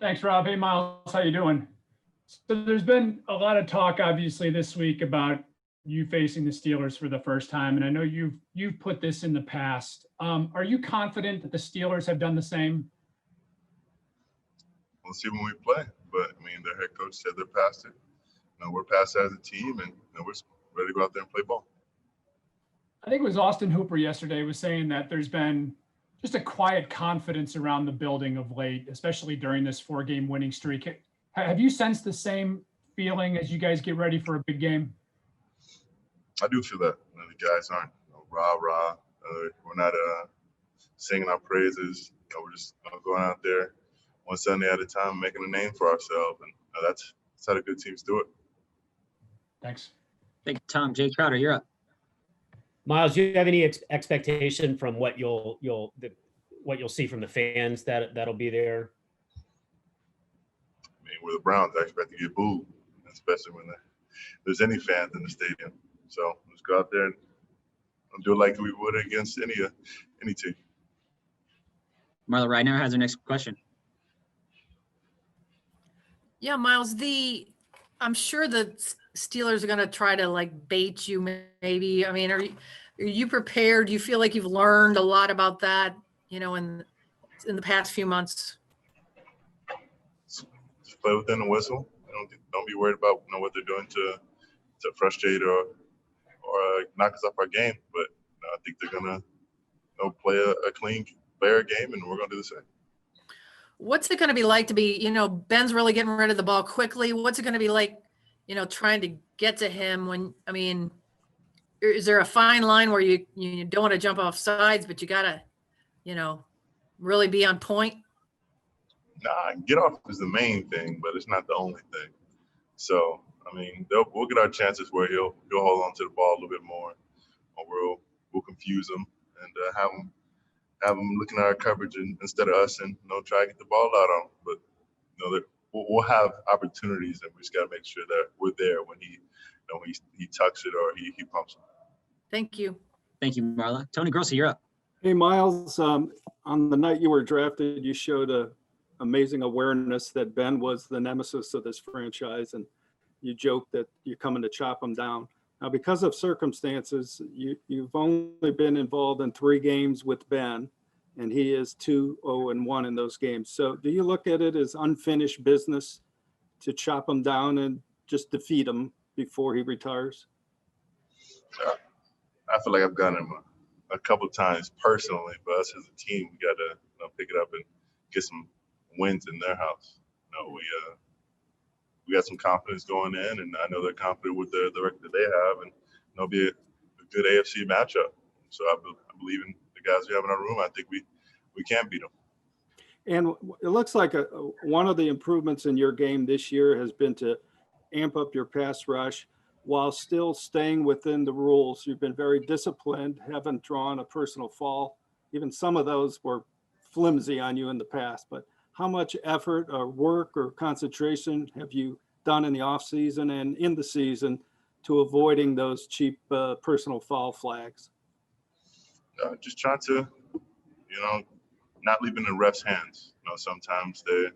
Thanks, Rob. Hey, Myles, how you doing? So there's been a lot of talk, obviously, this week about you facing the Steelers for the first time, and I know you've put this in the past. Are you confident that the Steelers have done the same? We'll see when we play, but I mean, their head coach said they're past it. We're past it as a team, and we're ready to go out there and play ball. I think it was Austin Hooper yesterday was saying that there's been just a quiet confidence around the building of late, especially during this 4-game winning streak. Have you sensed the same feeling as you guys get ready for a big game? I do feel that. The guys aren't rah-rah. We're not singing our praises. We're just going out there one Sunday at a time, making a name for ourselves, and that's how the good teams do it. Thanks. Thank you, Tom. Jay Crowder, you're up. Myles, do you have any expectation from what you'll see from the fans that'll be there? I mean, we're the Browns. I expect to get booed, especially when there's any fans in the stadium. So let's go out there and do it like we would against any team. Marla Reitner has our next question. Yeah, Myles, I'm sure the Steelers are going to try to bait you maybe. I mean, are you prepared? Do you feel like you've learned a lot about that, in the past few months? Just play within the whistle. Don't be worried about what they're doing to frustrate or knock us off our game. But I think they're going to play a clean, fair game, and we're going to do the same. What's it going to be like to be, Ben's really getting rid of the ball quickly. What's it going to be like, trying to get to him is there a fine line where you don't want to jump off sides, but you got to, really be on point? Nah, get off is the main thing, but it's not the only thing. So, I mean, we'll get our chances where he'll hold on to the ball a little bit more, or we'll confuse him and have him looking at our coverage instead of us, and try to get the ball out on him. But we'll have opportunities, and we just got to make sure that we're there when he tucks it or he pumps it. Thank you. Thank you, Marla. Tony Grossi, you're up. Hey, Myles, on the night you were drafted, you showed a amazing awareness that Ben was the nemesis of this franchise, and you joked that you're coming to chop him down. Now, because of circumstances, you've only been involved in 3 games with Ben, and he is 2-0-1 in those games. So do you look at it as unfinished business to chop him down and just defeat him before he retires? I feel like I've gotten him a couple of times personally, but us as a team, we got to pick it up and get some wins in their house. We got some confidence going in, and I know they're confident with the record that they have, and it'll be a good AFC matchup. So I believe in the guys we have in our room. I think we can beat them. And it looks like one of the improvements in your game this year has been to amp up your pass rush while still staying within the rules. You've been very disciplined, haven't drawn a personal foul. Even some of those were flimsy on you in the past, but how much effort or work or concentration have you done in the off season and in the season to avoiding those cheap personal foul flags? Just trying to, not leaving the refs' hands. Sometimes I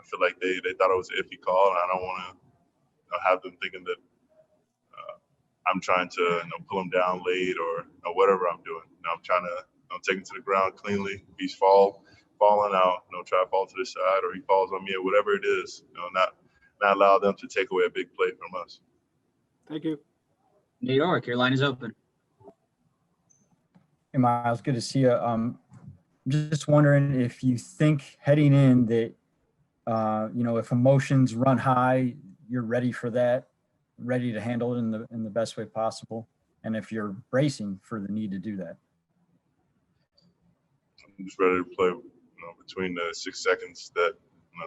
feel like they thought it was an iffy call, and I don't want to have them thinking that I'm trying to pull him down late or whatever I'm doing. I'm trying to take him to the ground cleanly. If he's falling out, try to fall to the side, or he falls on me, or whatever it is. Not allow them to take away a big play from us. Thank you. New York, your line is open. Hey, Myles, good to see you. I'm just wondering if you think heading in that, if emotions run high, you're ready for that, ready to handle it in the best way possible, and if you're bracing for the need to do that. I'm just ready to play, between the 6 seconds that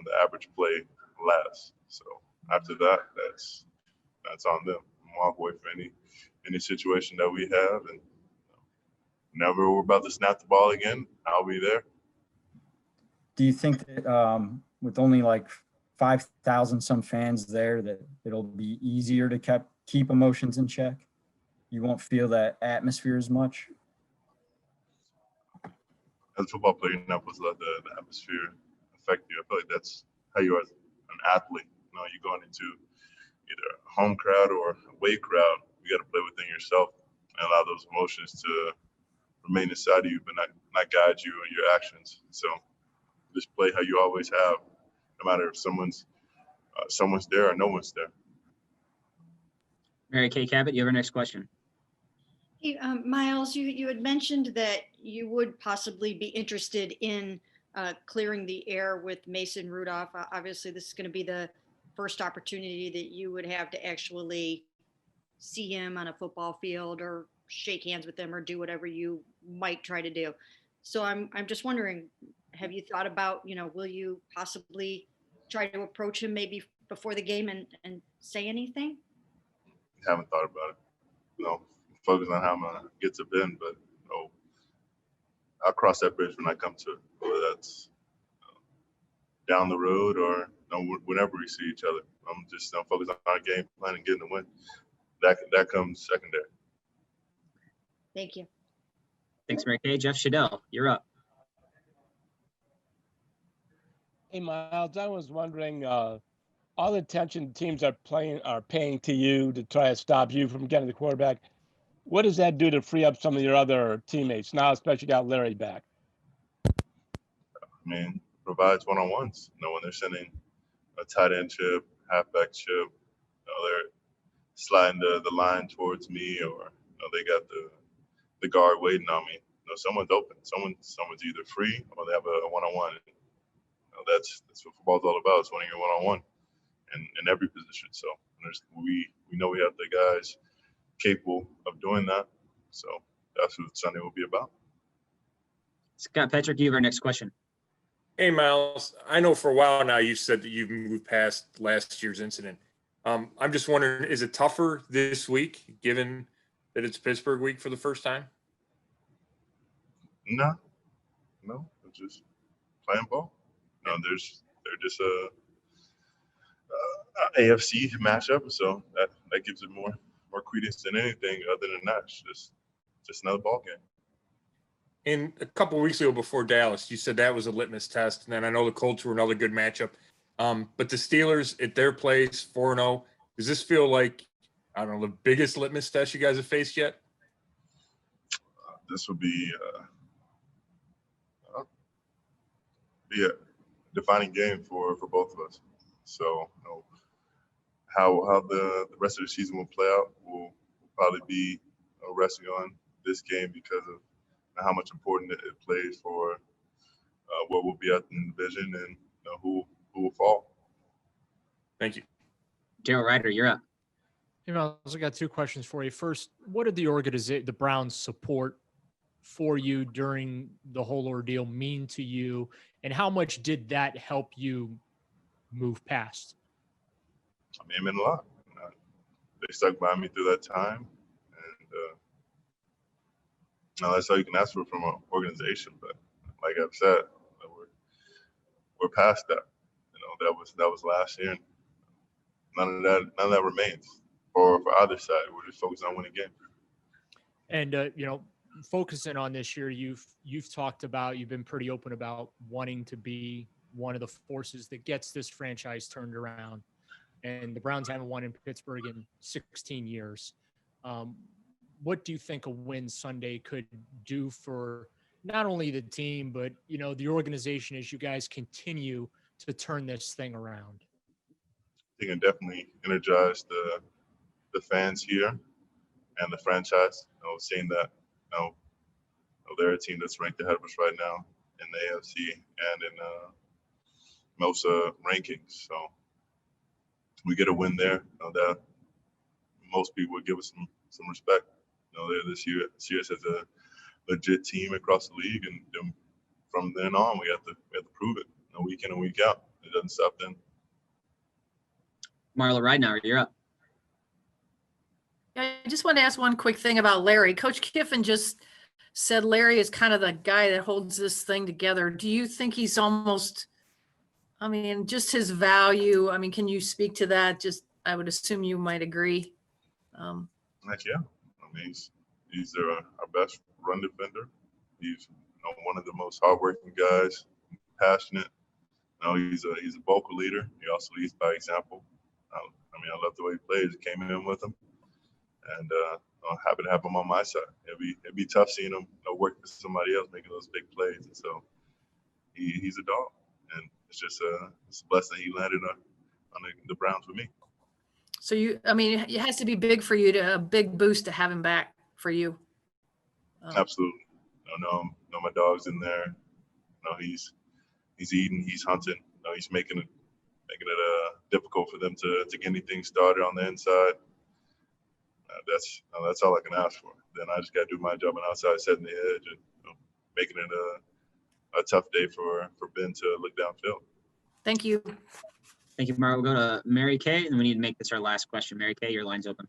the average play lasts. So after that, that's on them. I'm walk away from any situation that we have, and whenever we're about to snap the ball again, I'll be there. Do you think that with only 5,000 some fans there, that it'll be easier to keep emotions in check? You won't feel that atmosphere as much? As a football player, you're not supposed to let the atmosphere affect you. I feel like that's how you are as an athlete. You know, you're going into either a home crowd or a away crowd. You got to play within yourself and allow those emotions to remain inside of you, but not guide you or your actions. So just play how you always have, no matter if someone's there or no one's there. Mary Kay Cabot, you have our next question. Hey, Myles, you had mentioned that you would possibly be interested in clearing the air with Mason Rudolph. Obviously, this is going to be the first opportunity that you would have to actually see him on a football field or shake hands with him or do whatever you might try to do. So I'm just wondering, have you thought about, will you possibly try to approach him maybe before the game and say anything? Haven't thought about it. Focus on how I'm gonna get to Ben, but I'll cross that bridge when I come to it, whether that's down the road or whenever we see each other. I'm focused on our game plan and getting the win. That comes secondary. Thank you. Thanks, Mary Kay. Jeff Shadell, you're up. Hey, Myles, I was wondering, all the attention teams are paying to you to try to stop you from getting the quarterback. What does that do to free up some of your other teammates now, especially got Larry back? Provides one-on-ones. When they're sending a tight end chip, halfback chip, they're sliding the line towards me, or they got the guard waiting on me. Someone's open. Someone's either free or they have a one-on-one. That's what football's all about. It's winning your one-on-one in every position. So we know we have the guys capable of doing that. So that's what Sunday will be about. Scott Petrick, you have our next question. Hey, Myles, I know for a while now you said that you've moved past last year's incident. I'm just wondering, is it tougher this week, given that it's Pittsburgh week for the first time? No, it's just playing ball. They're just a AFC matchup, so that gives it more credence than anything. Other than that, it's just another ball game. And a couple of weeks ago before Dallas, you said that was a litmus test. And then I know the Colts were another good matchup. But the Steelers at their place, 4-0, does this feel like, I don't know, the biggest litmus test you guys have faced yet? This will be a defining game for both of us. So how the rest of the season will play out will probably be resting on this game because of how much important it plays for what will be out in the division and who will fall. Thank you. Daryl Ryder, you're up. Hey, Myles, I got two questions for you. First, what did the Browns' support for you during the whole ordeal mean to you, and how much did that help you move past? It meant a lot. They stuck by me through that time, and that's all you can ask for from an organization. But like I've said, we're past that. That was last year. None of that remains for either side. We're just focused on winning games. And focusing on this year, you've talked about, you've been pretty open about wanting to be one of the forces that gets this franchise turned around. And the Browns haven't won in Pittsburgh in 16 years. What do you think a win Sunday could do for not only the team, but, the organization as you guys continue to turn this thing around? They can definitely energize the fans here and the franchise. Seeing that, they're a team that's ranked ahead of us right now in the AFC and in most rankings. So we get a win there. That most people would give us some respect. They're this year as a legit team across the league, and from then on, we have to prove it. Week in and week out. It doesn't stop then. Marla Ridenour, you're up. I just want to ask one quick thing about Larry. Coach Kiffin just said Larry is kind of the guy that holds this thing together. Do you think he's almost, just his value? Can you speak to that? I would assume you might agree. Heck yeah. He's our best run defender. He's one of the most hardworking guys, passionate, He's a vocal leader. He also leads by example. I love the way he plays. I came in with him, and I'm happy to have him on my side. It'd be tough seeing him work with somebody else making those big plays, and so he's a dog, and it's a blessing he landed on the Browns with me. So it has to be big for you a big boost to have him back for you. Absolutely. I know my dog's in there. He's eating, he's hunting. He's making it difficult for them to get anything started on the inside. That's all I can ask for. Then I just got to do my job on the outside, setting the edge, and making it a tough day for Ben to look downfield. Thank you. Thank you, Mark. We'll go to Mary Kay, and we need to make this our last question. Mary Kay, your line's open.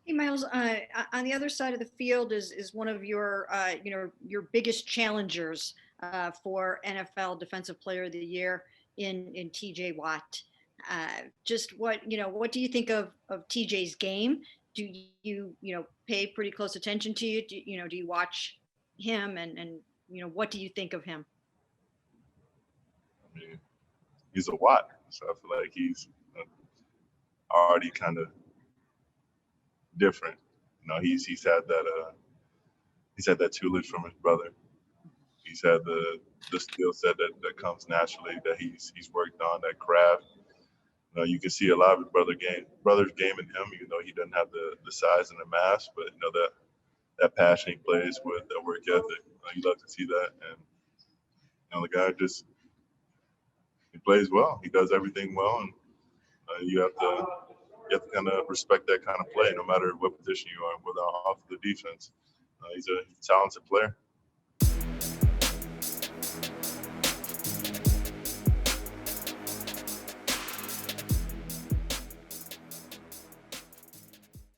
Hey, Myles, on the other side of the field is one of your biggest challengers for NFL Defensive Player of the Year in TJ Watt. Just what do you think of TJ's game? Do you pay pretty close attention to you? Do you watch him and what do you think of him? He's a Watt, so I feel like he's already kind of different. He's had that tutelage from his brother. He's had the skill set that comes naturally, that he's worked on, that craft. You can see a lot of his brother's game in him, even though he doesn't have the size and the mass, but that passion he plays with, that work ethic. You love to see that, and the guy he plays well. He does everything well, and you have to kind of respect that kind of play, no matter what position you are, whether off the defense. He's a talented player.